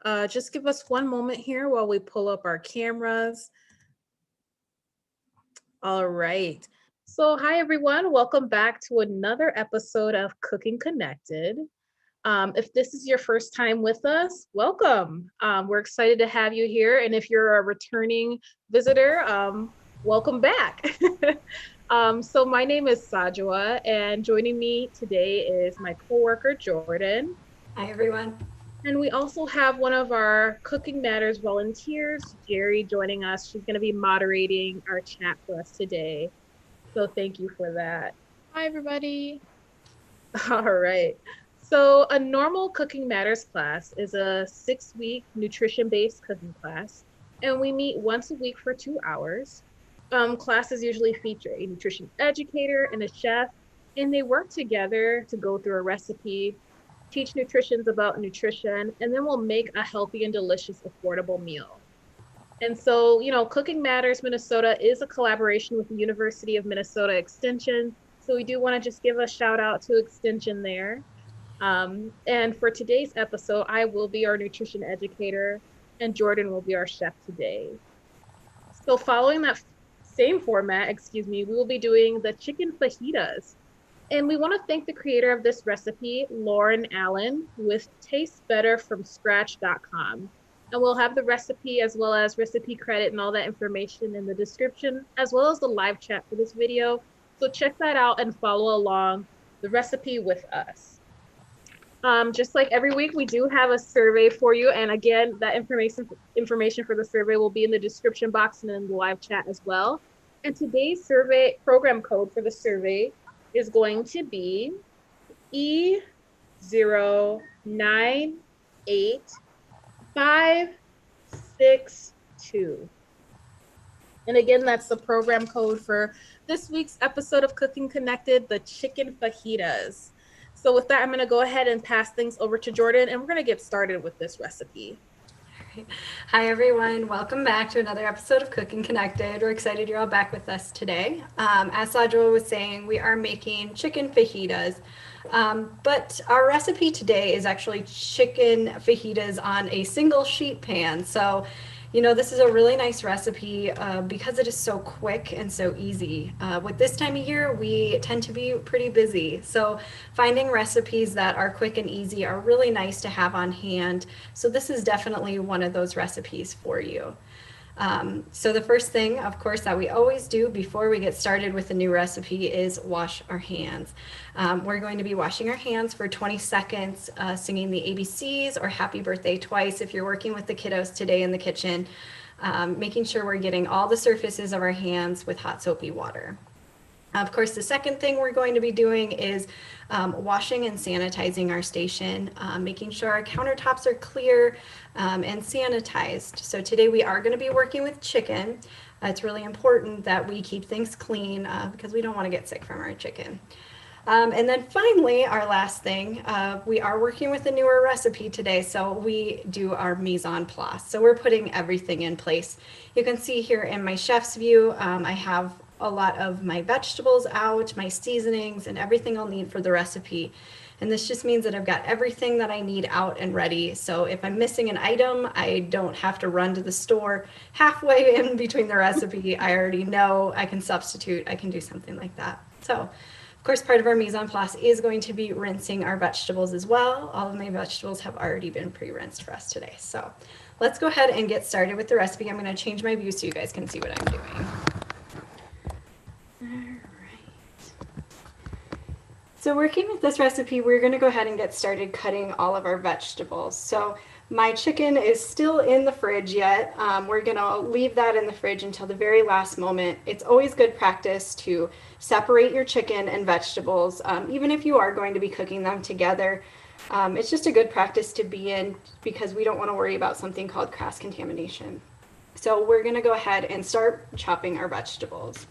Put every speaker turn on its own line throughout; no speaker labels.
Just give us one moment here while we pull up our cameras. All right. So, hi everyone. Welcome back to another episode of Cooking Connected. If this is your first time with us, welcome. We're excited to have you here. And if you're a returning visitor, welcome back. So, my name is Sajwa, and joining me today is my coworker, Jordan.
Hi, everyone.
And we also have one of our Cooking Matters volunteers, Jerry, joining us. She's going to be moderating our chat for us today. So thank you for that.
Hi, everybody.
All right. So, a normal Cooking Matters class is a 6 week nutrition based cooking class, and we meet once a week for 2 hours. Classes usually feature a nutrition educator and a chef, and they work together to go through a recipe, teach nutritions about nutrition, and then we'll make a healthy and delicious, affordable meal. And so, Cooking Matters Minnesota is a collaboration with the University of Minnesota Extension. So we do want to just give a shout out to Extension there. And for today's episode, I will be our nutrition educator and Jordan will be our chef today. So following that same format, we will be doing the chicken fajitas. And we want to thank the creator of this recipe, Lauren Allen, with tastebetterfromscratch.com. And we'll have the recipe as well as recipe credit and all that information in the description, as well as the live chat for this video. So check that out and follow along the recipe with us. Just like every week, we do have a survey for you. And again, that information for the survey will be in the description box and in the live chat as well. And today's survey program code for the survey is going to be E098562. And again, that's the program code for this week's episode of Cooking Connected, the chicken fajitas. So with that, I'm going to go ahead and pass things over to Jordan, and we're going to get started with this recipe.
Hi, everyone. Welcome back to another episode of Cooking Connected. We're excited you're all back with us today. As Sajwa was saying, we are making chicken fajitas, but our recipe today is actually chicken fajitas on a single sheet pan. So, this is a really nice recipe because it is so quick and so easy. With this time of year, we tend to be pretty busy. So finding recipes that are quick and easy are really nice to have on hand. So this is definitely one of those recipes for you. So the first thing, of course, that we always do before we get started with a new recipe is wash our hands. We're going to be washing our hands for 20 seconds, singing the ABCs or happy birthday twice if you're working with the kiddos today in the kitchen, making sure we're getting all the surfaces of our hands with hot soapy water. Of course, the second thing we're going to be doing is washing and sanitizing our station, making sure our countertops are clear and sanitized. So today we are going to be working with chicken. It's really important that we keep things clean because we don't want to get sick from our chicken. And then finally, our last thing, we are working with a newer recipe today, so we do our mise en place. So we're putting everything in place. You can see here in my chef's view, I have a lot of my vegetables out, my seasonings, and everything I'll need for the recipe. And this just means that I've got everything that I need out and ready. So if I'm missing an item, I don't have to run to the store halfway in between the recipe. I already know I can substitute, I can do something like that. So of course, part of our mise en place is going to be rinsing our vegetables as well. All of my vegetables have already been pre-rinsed for us today. So let's go ahead and get started with the recipe. I'm going to change my view so you guys can see what I'm doing. So working with this recipe, we're going to go ahead and get started cutting all of our vegetables. So my chicken is still in the fridge yet. We're going to leave that in the fridge until the very last moment. It's always good practice to separate your chicken and vegetables, even if you are going to be cooking them together. It's just a good practice to be in because we don't want to worry about something called cross-contamination. So we're going to go ahead and start chopping our vegetables.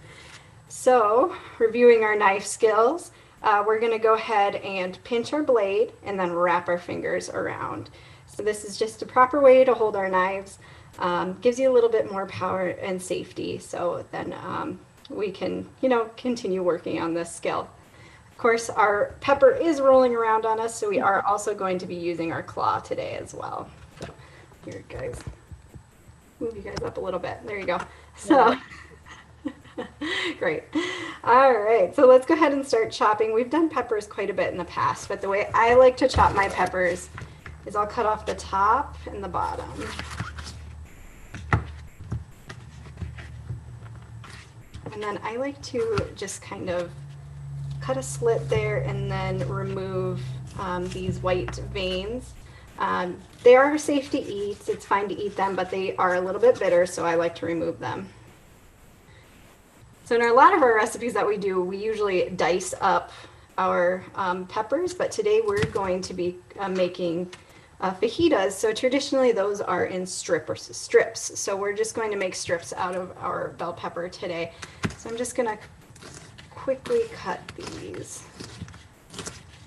So reviewing our knife skills, we're going to go ahead and pinch our blade and then wrap our fingers around. So this is just a proper way to hold our knives. Gives you a little bit more power and safety. So then we can, continue working on this skill. Of course, our pepper is rolling around on us, so we are also going to be using our claw today as well. So Here, guys. Move you guys up a little bit. There you go.
Yeah.
So, great. All right, so let's go ahead and start chopping. We've done peppers quite a bit in the past, but the way I like to chop my peppers is I'll cut off the top and the bottom. And then I like to just kind of cut a slit there and then remove these white veins. They are safe to eat. It's fine to eat them, but they are a little bit bitter, so I like to remove them. So in a lot of our recipes that we do, we usually dice up our peppers, but today we're going to be making fajitas. So traditionally those are in strips. So we're just going to make strips out of our bell pepper today. So I'm just gonna quickly cut these.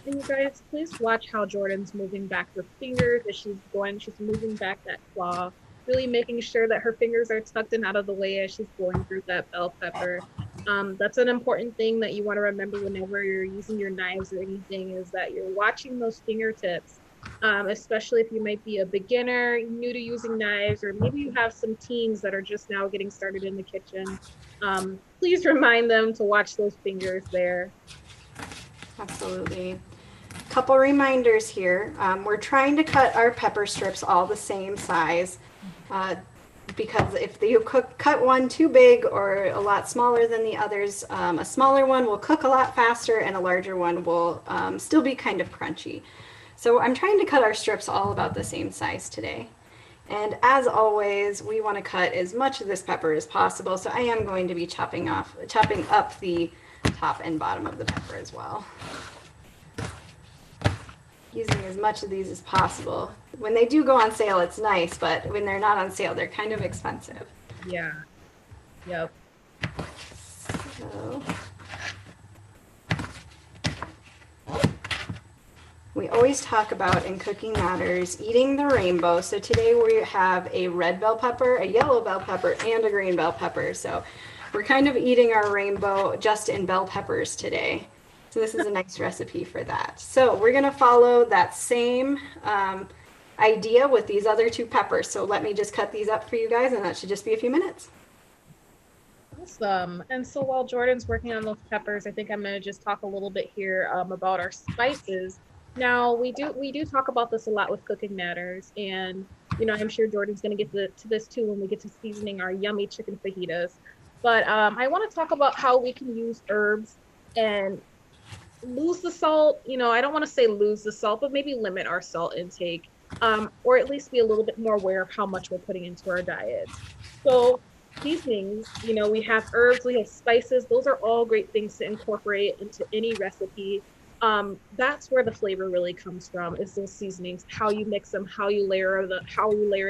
And you guys, please watch how Jordan's moving back her fingers as she's moving back that claw, really making sure that her fingers are tucked and out of the way as she's going through that bell pepper. That's an important thing that you want to remember whenever you're using your knives or anything is that you're watching those fingertips, especially if you might be a beginner, new to using knives, or maybe you have some teens that are just now getting started in the kitchen. Please remind them to watch those fingers there.
Absolutely. Couple reminders here. We're trying to cut our pepper strips all the same size uh, because if you cut one too big or a lot smaller than the others, a smaller one will cook a lot faster and a larger one will still be kind of crunchy. So I'm trying to cut our strips all about the same size today. And as always, we want to cut as much of this pepper as possible. So I am going to be chopping up the top and bottom of the pepper as well. Using as much of these as possible. When they do go on sale, it's nice, but when they're not on sale, they're kind of expensive.
Yeah. Yep.
So, we always talk about in Cooking Matters eating the rainbow. So today we have a red bell pepper, a yellow bell pepper, and a green bell pepper. So we're kind of eating our rainbow just in bell peppers today. So this is a nice recipe for that. So we're gonna follow that same idea with these other two peppers. So let me just cut these up for you guys, and that should just be a few minutes.
Awesome. And so while Jordan's working on those peppers, I think I'm going to just talk a little bit here about our spices. Now, we do talk about this a lot with Cooking Matters, and I'm sure Jordan's going to get to this too when we get to seasoning our yummy chicken fajitas. But I want to talk about how we can use herbs and lose the salt. I don't want to say lose the salt, but maybe limit our salt intake, or at least be a little bit more aware of how much we're putting into our diets. So seasonings, we have herbs, we have spices. Those are all great things to incorporate into any recipe. That's where the flavor really comes from, is those seasonings, how you mix them, how you layer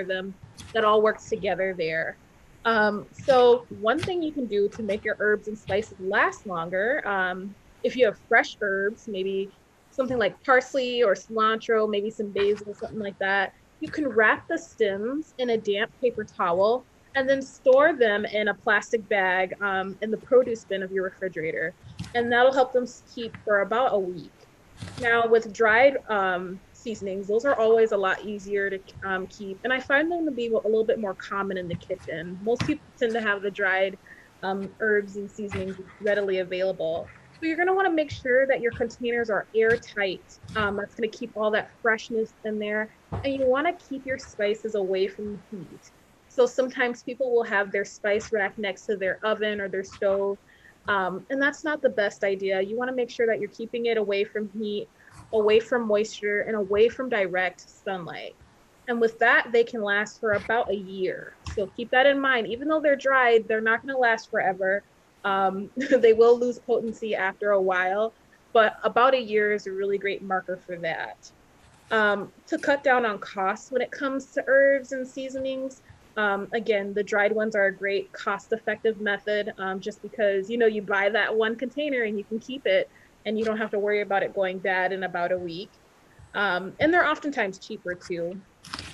them, that all works together there. So one thing you can do to make your herbs and spices last longer, if you have fresh herbs, maybe something like parsley or cilantro, maybe some basil, something like that, you can wrap the stems in a damp paper towel and then store them in a plastic bag in the produce bin of your refrigerator. And that'll help them keep for about a week. Now, with dried seasonings, those are always a lot easier to keep. And I find them to be a little bit more common in the kitchen. Most people tend to have the dried herbs and seasonings readily available. So you're going to want to make sure that your containers are airtight. That's going to keep all that freshness in there. And you want to keep your spices away from the heat. So sometimes people will have their spice rack next to their oven or their stove. And that's not the best idea. You want to make sure that you're keeping it away from heat, away from moisture, and away from direct sunlight. And with that, they can last for about a year. So keep that in mind. Even though they're dried, they're not going to last forever. They will lose potency after a while, but about a year is a really great marker for that. To cut down on costs when it comes to herbs and seasonings, again, the dried ones are a great cost-effective method, just because you buy that one container and you can keep it and you don't have to worry about it going bad in about a week. And they're oftentimes cheaper too.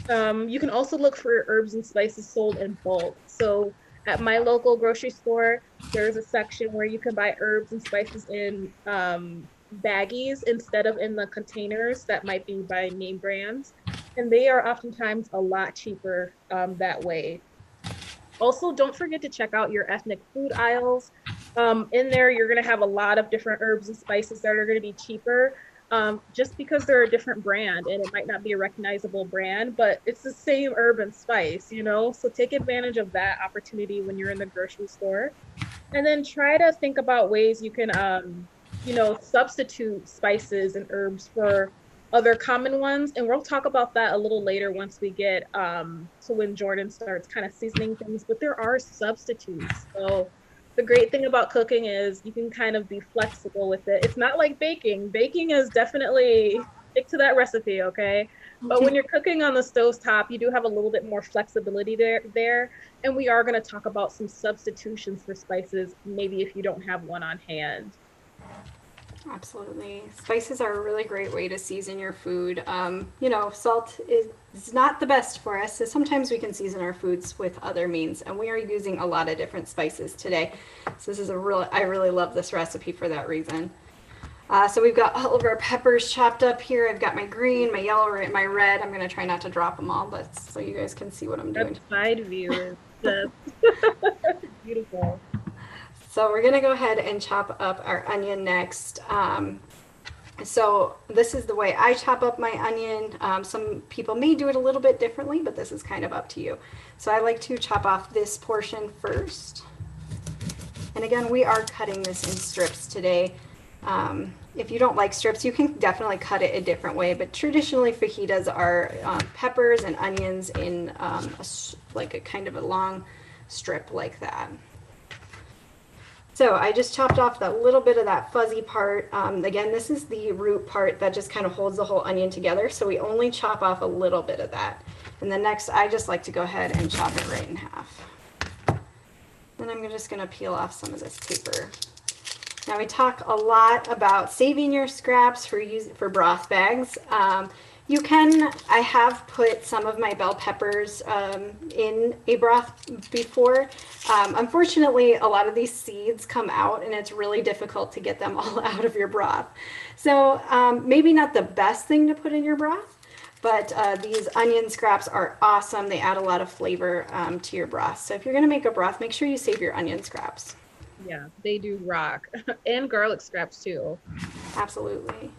You can also look for herbs and spices sold in bulk. So at my local grocery store, there's a section where you can buy herbs and spices in baggies instead of in the containers that might be by name brands. and they are oftentimes a lot cheaper that way. Also, don't forget to check out your ethnic food aisles. In there, you're going to have a lot of different herbs and spices that are going to be cheaper, just because they're a different brand and it might not be a recognizable brand, but it's the same herb and spice, you know? So take advantage of that opportunity when you're in the grocery store. And then try to think about ways you can, substitute spices and herbs for other common ones. And we'll talk about that a little later once we get to when Jordan starts kind of seasoning things. But there are substitutes. So the great thing about cooking is you can kind of be flexible with it. It's not like baking. Baking is definitely stick to that recipe, okay? But when you're cooking on the stove top, you do have a little bit more flexibility there. And we are going to talk about some substitutions for spices, maybe if you don't have one on hand.
Absolutely. Spices are a really great way to season your food. Salt is not the best for us, so sometimes we can season our foods with other means, and we are using a lot of different spices today. So I really love this recipe for that reason. So we've got all of our peppers chopped up here. I've got my green, my yellow, my red. I'm going to try not to drop them all, but so you guys can see what I'm
That
doing.
side view is just beautiful.
So we're gonna go ahead and chop up our onion next. So this is the way I chop up my onion. Some people may do it a little bit differently, but this is kind of up to you. So I like to chop off this portion first. And again, we are cutting this in strips today. If you don't like strips, you can definitely cut it a different way, but traditionally fajitas are peppers and onions in like a kind of a long strip like that. So I just chopped off that little bit of that fuzzy part. Again, this is the root part that just kind of holds the whole onion together. So we only chop off a little bit of that. And then next, I just like to go ahead and chop it right in half. Then I'm just gonna peel off some of this paper. Now we talk a lot about saving your scraps for broth bags. I have put some of my bell peppers in a broth before. Unfortunately, a lot of these seeds come out and it's really difficult to get them all out of your broth. So maybe not the best thing to put in your broth, but these onion scraps are awesome. They add a lot of flavor to your broth. So if you're gonna make a broth, make sure you save your onion scraps.
Yeah, they do rock. And garlic scraps too.
Absolutely.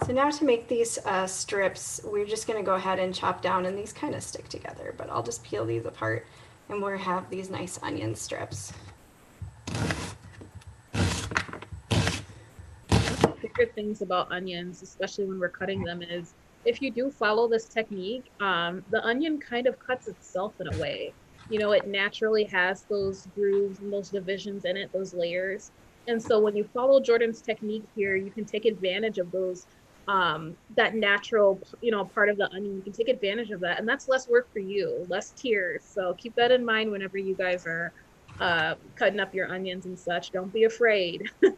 So now to make these strips, we're just going to go ahead and chop down, and these kind of stick together, but I'll just peel these apart and we'll have these nice onion strips.
Favorite things about onions, especially when we're cutting them, is if you do follow this technique, the onion kind of cuts itself in a way. You know, it naturally has those grooves and those divisions in it, those layers. And so when you follow Jordan's technique here, you can take advantage of those, that natural, part of the onion. You can take advantage of that. And that's less work for you, less tears. So keep that in mind whenever you guys are cutting up your onions and such. Don't be afraid.
All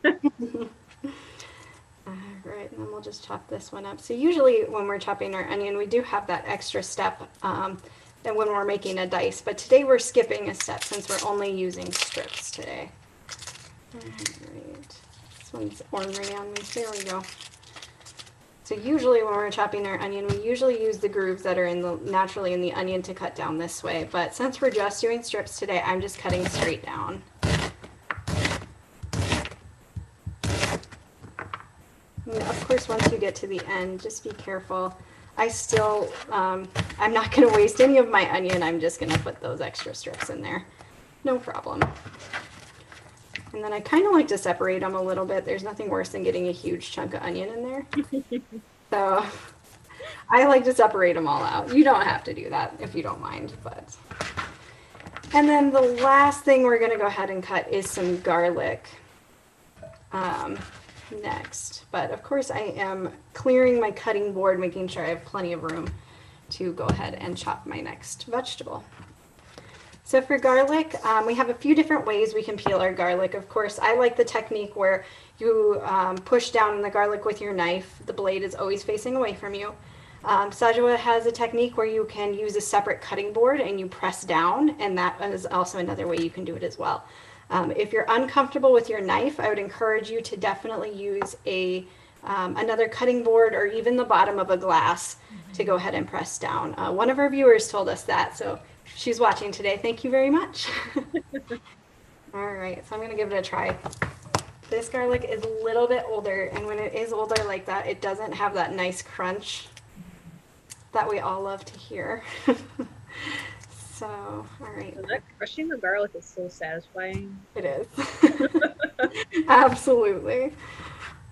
right, and then we'll just chop this one up. So usually when we're chopping our onion, we do have that extra step than when we're making a dice. But today we're skipping a step since we're only using strips today. All right, this one's ornery on me. There we go. So usually when we're chopping our onion, we usually use the grooves that are naturally in the onion to cut down this way. But since we're just doing strips today, I'm just cutting straight down. And of course, once you get to the end, just be careful. I'm not going to waste any of my onion. I'm just going to put those extra strips in there. No problem. And then I kind of like to separate them a little bit. There's nothing worse than getting a huge chunk of onion in there. So I like to separate them all out. You don't have to do that if you don't mind, but. And then the last thing we're going to go ahead and cut is some garlic next. But of course I am clearing my cutting board, making sure I have plenty of room to go ahead and chop my next vegetable. So for garlic, we have a few different ways we can peel our garlic. Of course, I like the technique where you push down on the garlic with your knife. The blade is always facing away from you. Sajua has a technique where you can use a separate cutting board and you press down, and that is also another way you can do it as well. If you're uncomfortable with your knife, I would encourage you to definitely use a another cutting board, or even the bottom of a glass to go
Mhm.
ahead and press down. One of our viewers told us that, so she's watching today. Thank you very much. All right, so I'm gonna give it a try. This garlic is a little bit older, and when it is older like that, it doesn't have that nice crunch that we all love to hear. So, all right,
So that crushing the garlic is so satisfying.
it is. Absolutely.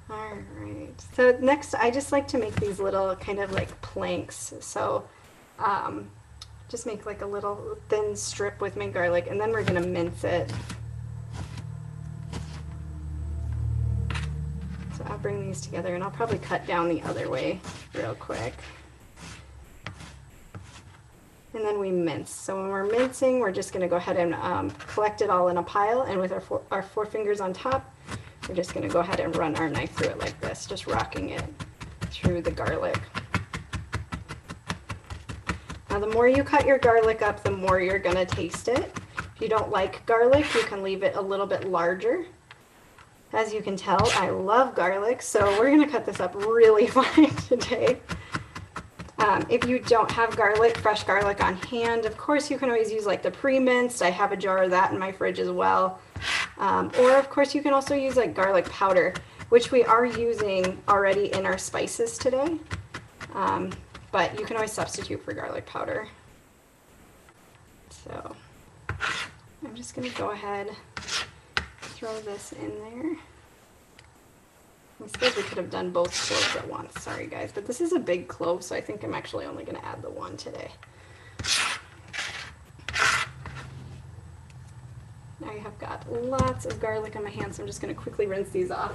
All right. So next, I just like to make these little kind of like planks. So um, just make like a little thin strip with my garlic, and then we're gonna mince it. So I'll bring these together, and I'll probably cut down the other way real quick. And then we mince. So when we're mincing, we're just gonna go ahead and collect it all in a pile, and with our four fingers on top, we're just gonna go ahead and run our knife through it like this, just rocking it through the garlic. Now the more you cut your garlic up, the more you're gonna taste it. If you don't like garlic, you can leave it a little bit larger. As you can tell, I love garlic, so we're gonna cut this up really fine today. If you don't have garlic, fresh garlic on hand, of course you can always use like the pre-minced. I have a jar of that in my fridge as well. Or of course you can also use like garlic powder, which we are using already in our spices today. But you can always substitute for garlic powder. So I'm just gonna go ahead, throw this in there. I suppose we could have done both cloves at once. Sorry guys, but this is a big clove, so I think I'm actually only gonna add the one today. I have got lots of garlic on my hands, so I'm just gonna quickly rinse these off.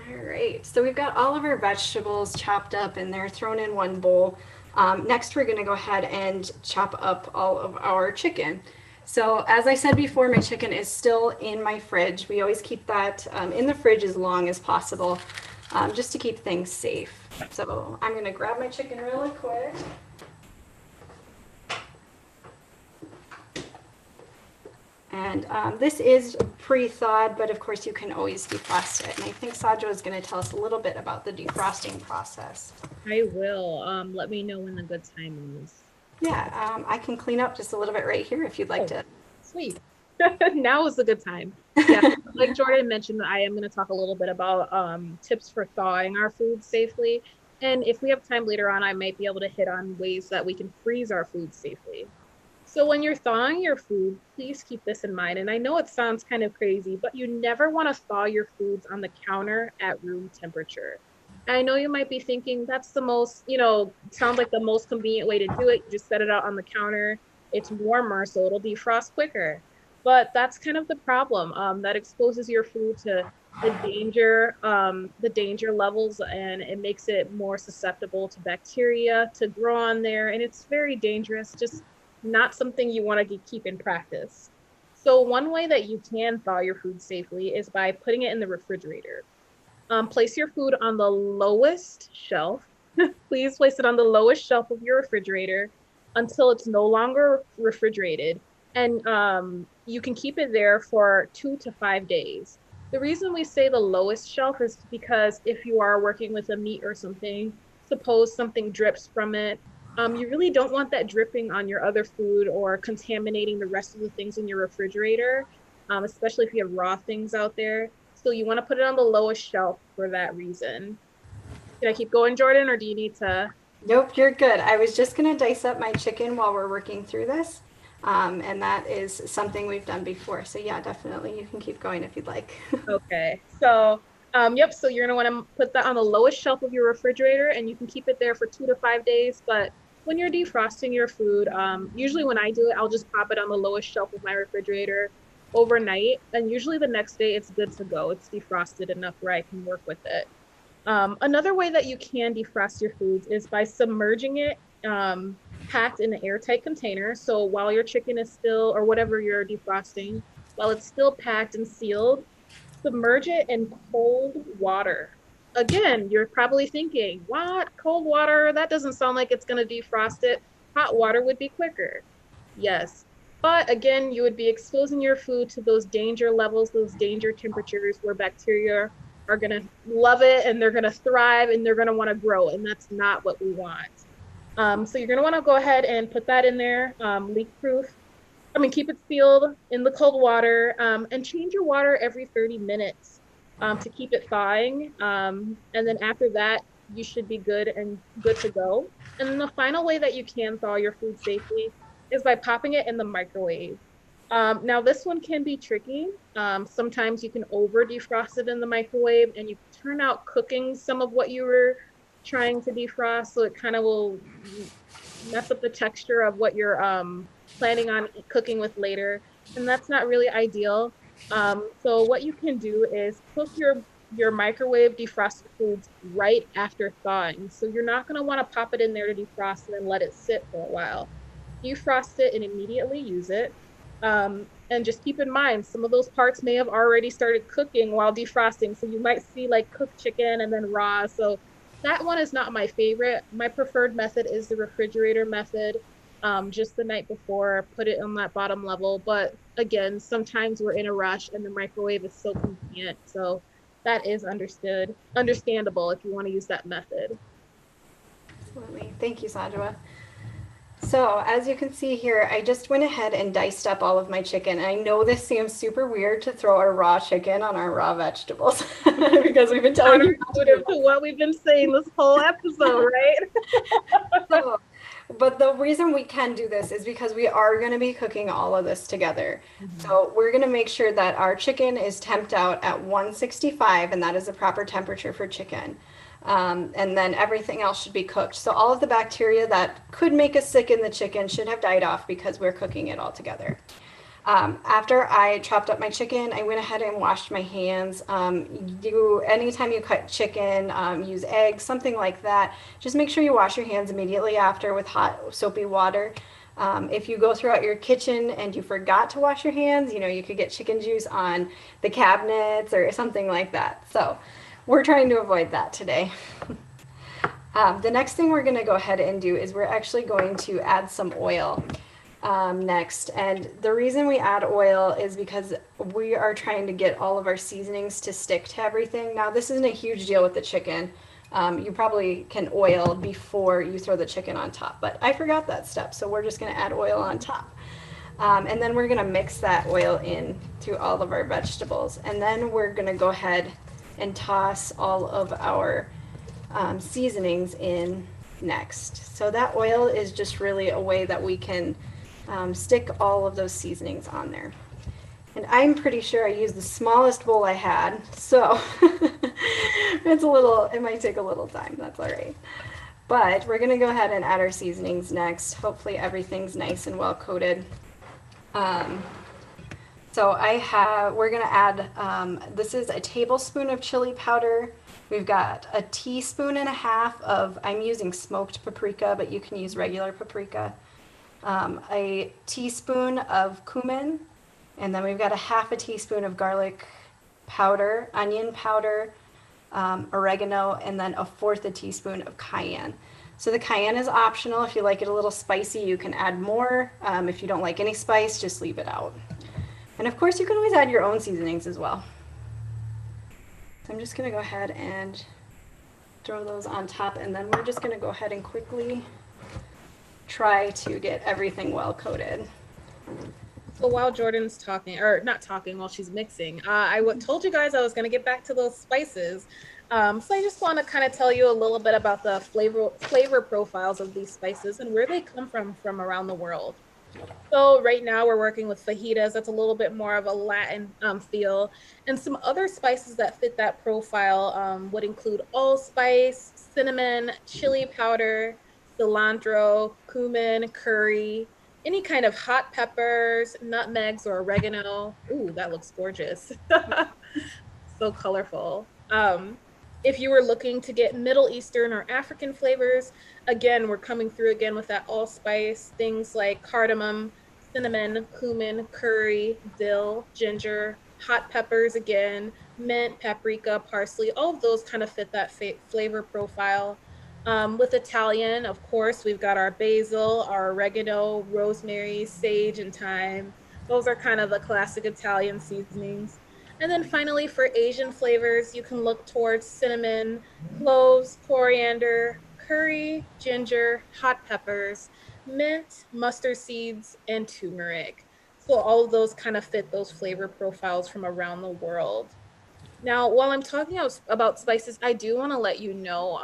All right, so we've got all of our vegetables chopped up and they're thrown in one bowl. Next, we're gonna go ahead and chop up all of our chicken. So as I said before, my chicken is still in my fridge. We always keep that in the fridge as long as possible, just to keep things safe. So I'm gonna grab my chicken really quick. And this is pre-thawed, but of course you can always defrost it. And I think Sajwa is going to tell us a little bit about the defrosting process.
I will. Let me know when the good time is.
Yeah, I can clean up just a little bit right here if you'd like
Oh,
to.
sweet. Now is a good time. Yeah, like Jordan mentioned, I am going to talk a little bit about tips for thawing our food safely. And if we have time later on, I might be able to hit on ways that we can freeze our food safely. So when you're thawing your food, please keep this in mind. And I know it sounds kind of crazy, but you never want to thaw your foods on the counter at room temperature. I know you might be thinking that's the most, sounds like the most convenient way to do it. You just set it out on the counter. It's warmer, so it'll defrost quicker. But that's kind of the problem. That exposes your food to the danger levels, and it makes it more susceptible to bacteria to grow on there. And it's very dangerous. Just not something you want to keep in practice. So one way that you can thaw your food safely is by putting it in the refrigerator. Place your food on the lowest shelf. Please place it on the lowest shelf of your refrigerator until it's no longer refrigerated. And you can keep it there for 2 to 5 days. The reason we say the lowest shelf is because if you are working with a meat or something, suppose something drips from it, you really don't want that dripping on your other food or contaminating the rest of the things in your refrigerator, especially if you have raw things out there. So you want to put it on the lowest shelf for that reason. Can I keep going, Jordan, or do you need to?
Nope, you're good. I was just going to dice up my chicken while we're working through this. And that is something we've done before. So yeah, definitely you can keep going if you'd like.
Okay. So, yep. So you're going to want to put that on the lowest shelf of your refrigerator, and you can keep it there for 2 to 5 days. But when you're defrosting your food, usually when I do it, I'll just pop it on the lowest shelf of my refrigerator overnight. And usually the next day it's good to go. It's defrosted enough where I can work with it. Another way that you can defrost your foods is by submerging it packed in an airtight container. So while your chicken is still, or whatever you're defrosting, while it's still packed and sealed, submerge it in cold water. Again, you're probably thinking, what? Cold water? That doesn't sound like it's going to defrost it. Hot water would be quicker. Yes. But again, you would be exposing your food to those danger levels, those danger temperatures where bacteria are going to love it and they're going to thrive and they're going to want to grow. And that's not what we want. So you're going to want to go ahead and put that in there, leak proof. I mean, keep it sealed in the cold water, and change your water every 30 minutes to keep it thawing. And then after that, you should be good to go. And then the final way that you can thaw your food safely is by popping it in the microwave. Now, this one can be tricky. Sometimes you can over defrost it in the microwave and you turn out cooking some of what you were trying to defrost. So it kind of will mess up the texture of what you're planning on cooking with later. And that's not really ideal. So what you can do is cook your microwave defrosted foods right after thawing. So you're not going to want to pop it in there to defrost and then let it sit for a while. Defrost it and immediately use it. And just keep in mind, some of those parts may have already started cooking while defrosting. So you might see like cooked chicken and then raw. So that one is not my favorite. My preferred method is the refrigerator method. Just the night before, put it on that bottom level. But again, sometimes we're in a rush and the microwave is so convenient. So that is understandable if you want to use that method.
Absolutely. Thank you, Sajwa. So, as you can see here, I just went ahead and diced up all of my chicken. And I know this seems super weird to throw our raw chicken on our raw vegetables because we've been telling you not to do
Counterintuitive to what we've been saying this whole episode, right?
so, but the reason we can do this is because we are going to be cooking all of this together.
Mhm.
So we're going to make sure that our chicken is temped out at 165, and that is the proper temperature for chicken. And then everything else should be cooked. So all of the bacteria that could make us sick in the chicken should have died off because we're cooking it all together. After I chopped up my chicken, I went ahead and washed my hands. Anytime you cut chicken, use eggs, something like that. Just make sure you wash your hands immediately after with hot soapy water. If you go throughout your kitchen and you forgot to wash your hands, you could get chicken juice on the cabinets or something like that. So we're trying to avoid that today. The next thing we're going to go ahead and do is we're actually going to add some oil next. And the reason we add oil is because we are trying to get all of our seasonings to stick to everything. Now, this isn't a huge deal with the chicken. You probably can oil before you throw the chicken on top, but I forgot that step, so we're just going to add oil on top. And then we're going to mix that oil in to all of our vegetables. And then we're going to go ahead and toss all of our seasonings in next. So that oil is just really a way that we can stick all of those seasonings on there. And I'm pretty sure I used the smallest bowl I had, so it might take a little time, that's all right. But we're gonna go ahead and add our seasonings next. Hopefully everything's nice and well coated. We're gonna add, this is a tablespoon of chili powder. We've got a teaspoon and a half of, I'm using smoked paprika, but you can use regular paprika. A teaspoon of cumin, and then we've got a half a teaspoon of garlic powder, onion powder, oregano, and then a fourth a teaspoon of cayenne. So the cayenne is optional. If you like it a little spicy, you can add more. If you don't like any spice, just leave it out. And of course, you can always add your own seasonings as well. So I'm just gonna go ahead and throw those on top, and then we're just gonna go ahead and quickly try to get everything well coated.
So while Jordan's talking, or not talking, while she's mixing, told you guys I was going to get back to those spices. So I just want to kind of tell you a little bit about the flavor profiles of these spices and where they come from around the world. So right now we're working with fajitas. That's a little bit more of a Latin feel. And some other spices that fit that profile would include allspice, cinnamon, chili powder, cilantro, cumin, curry, any kind of hot peppers, nutmegs, or oregano. Ooh, that looks gorgeous. So colorful. If you were looking to get Middle Eastern or African flavors, again, we're coming through again with that allspice, things like cardamom, cinnamon, cumin, curry, dill, ginger, hot peppers again, mint, paprika, parsley, all of those kind of fit that flavor profile. With Italian, of course, we've got our basil, our oregano, rosemary, sage, and thyme. Those are kind of the classic Italian seasonings. And then finally, for Asian flavors, you can look towards cinnamon, cloves, coriander, curry, ginger, hot peppers, mint, mustard seeds, and turmeric. So all of those kind of fit those flavor profiles from around the world. Now, while I'm talking about spices, I do want to let you know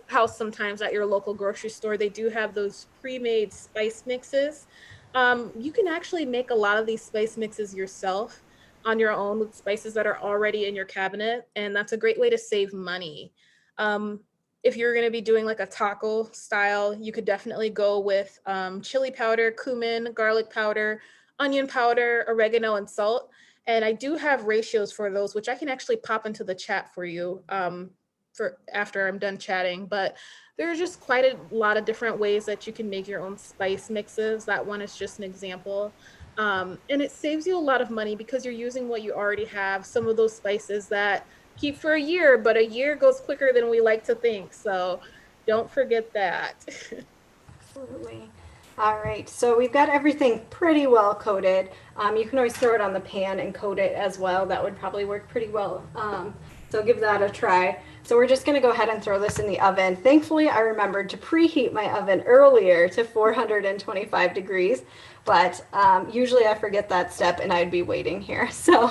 how sometimes at your local grocery store they do have those pre-made spice mixes. You can actually make a lot of these spice mixes yourself on your own with spices that are already in your cabinet, and that's a great way to save money. Um, if you're going to be doing like a taco style, you could definitely go with chili powder, cumin, garlic powder, onion powder, oregano, and salt, and I do have ratios for those, which I can actually pop into the chat for you for after I'm done chatting. But there are just quite a lot of different ways that you can make your own spice mixes. That one is just an example. And it saves you a lot of money because you're using what you already have. Some of those spices that keep for a year, but a year goes quicker than we like to think. So don't forget that.
Absolutely. All right, so we've got everything pretty well coated. You can always throw it on the pan and coat it as well. That would probably work pretty well. So give that a try. So we're just gonna go ahead and throw this in the oven. Thankfully, I remembered to preheat my oven earlier to 425 degrees, but usually I forget that step and I'd be waiting here. So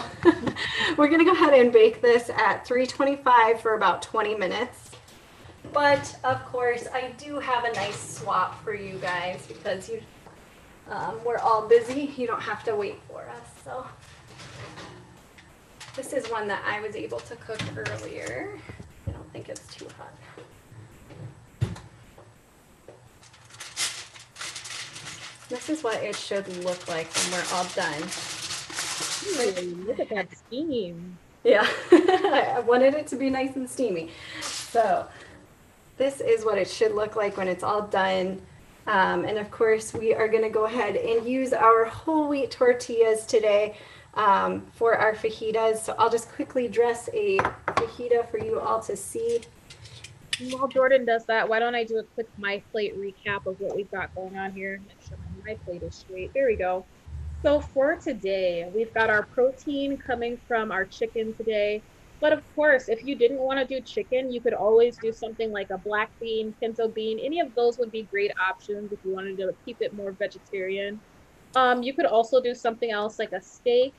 we're gonna go ahead and bake this at 325 for about 20 minutes. But of course, I do have a nice swap for you guys because we're all busy. You don't have to wait for us. So this is one that I was able to cook earlier. I don't think it's too hot. This is what it should look like when we're all done.
Ooh, look at that steam.
Yeah, I wanted it to be nice and steamy. So this is what it should look like when it's all done. And of course, we are going to go ahead and use our whole wheat tortillas today for our fajitas. So I'll just quickly dress a fajita for you all to see.
While Jordan does that, why don't I do a quick my plate recap of what we've got going on here? Make sure my plate is straight. There we go. So for today, we've got our protein coming from our chicken today. But of course, if you didn't want to do chicken, you could always do something like a black bean, pinto bean. Any of those would be great options if you wanted to keep it more vegetarian. You could also do something else like a steak.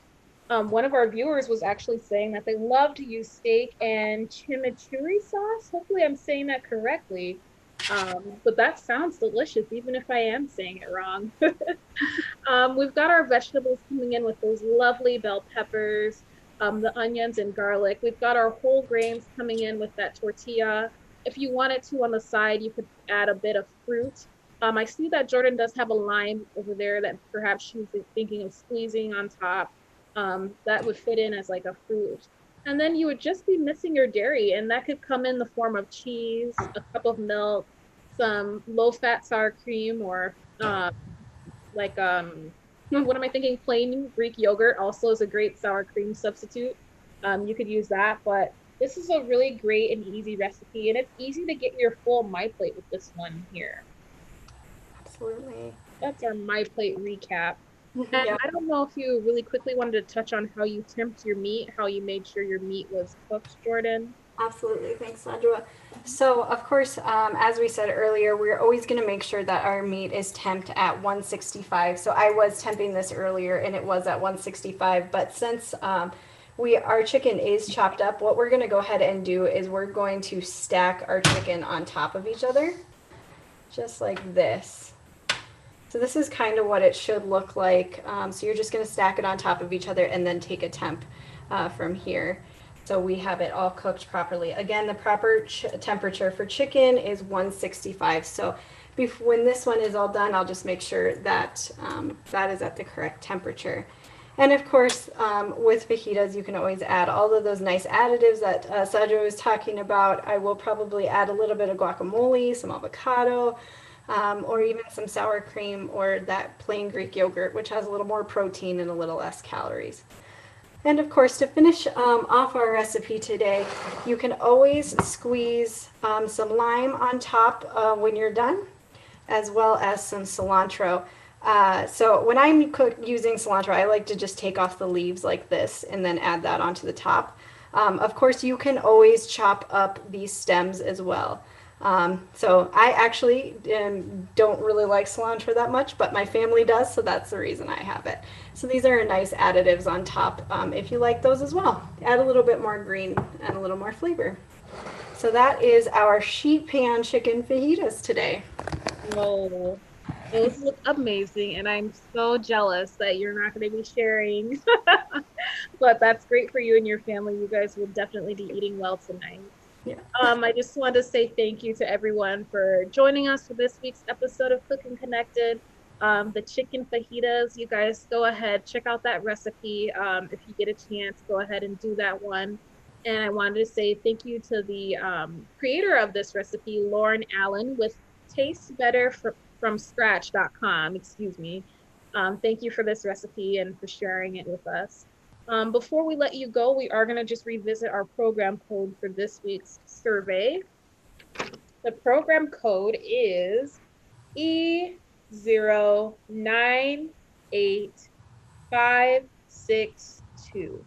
One of our viewers was actually saying that they love to use steak and chimichurri sauce. Hopefully, I'm saying that correctly. But that sounds delicious, even if I am saying it wrong. We've got our vegetables coming in with those lovely bell peppers, the onions and garlic. We've got our whole grains coming in with that tortilla. If you wanted to on the side, you could add a bit of fruit. I see that Jordan does have a lime over there that perhaps she's thinking of squeezing on top. That would fit in as like a fruit. And then you would just be missing your dairy, and that could come in the form of cheese, a cup of milk, some low fat sour cream, or like what am I thinking? Plain Greek yogurt also is a great sour cream substitute. You could use that, but this is a really great and easy recipe, and it's easy to get your full my plate with this one here.
Absolutely.
That's our my plate recap. And
Yeah.
I don't know if you really quickly wanted to touch on how you temped your meat, how you made sure your meat was cooked, Jordan.
Absolutely. Thanks, Sandra. So, of course, as we said earlier, we're always going to make sure that our meat is temped at 165. So I was temping this earlier and it was at 165. But since our chicken is chopped up, what we're going to go ahead and do is we're going to stack our chicken on top of each other, just like this. So this is kind of what it should look like. So you're just going to stack it on top of each other and then take a temp from here. So we have it all cooked properly. Again, the proper temperature for chicken is 165. So when this one is all done, I'll just make sure that that is at the correct temperature. And of course, with fajitas, you can always add all of those nice additives that Sadra was talking about. I will probably add a little bit of guacamole, some avocado, or even some sour cream or that plain Greek yogurt, which has a little more protein and a little less calories. And of course, to finish off our recipe today, you can always squeeze some lime on top when you're done, as well as some cilantro. So when I'm using cilantro, I like to just take off the leaves like this and then add that onto the top. Of course, you can always chop up these stems as well. So I actually don't really like cilantro that much, but my family does, so that's the reason I have it. So these are nice additives on top if you like those as well. Add a little bit more green and a little more flavor. So that is our sheet pan chicken fajitas today.
Whoa. Those look amazing, and I'm so jealous that you're not going to be sharing. But that's great for you and your family. You guys will definitely be eating well tonight.
Yeah.
I just wanted to say thank you to everyone for joining us for this week's episode of Cooking Connected. The chicken fajitas, you guys go ahead, check out that recipe. If you get a chance, go ahead and do that one. And I wanted to say thank you to the creator of this recipe, Lauren Allen, with from scratch.com. Excuse me. Thank you for this recipe and for sharing it with us. Before we let you go, we are going to just revisit our program code for this week's survey. The program code is E098562.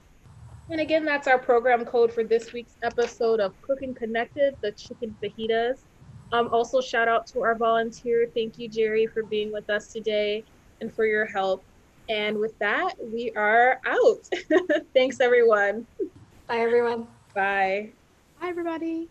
And again, that's our program code for this week's episode of Cooking Connected, the chicken fajitas. Also, shout out to our volunteer. Thank you, Jerry, for being with us today and for your help. And with that, we are out. Thanks, everyone.
Bye, everyone.
Bye.
Hi, everybody.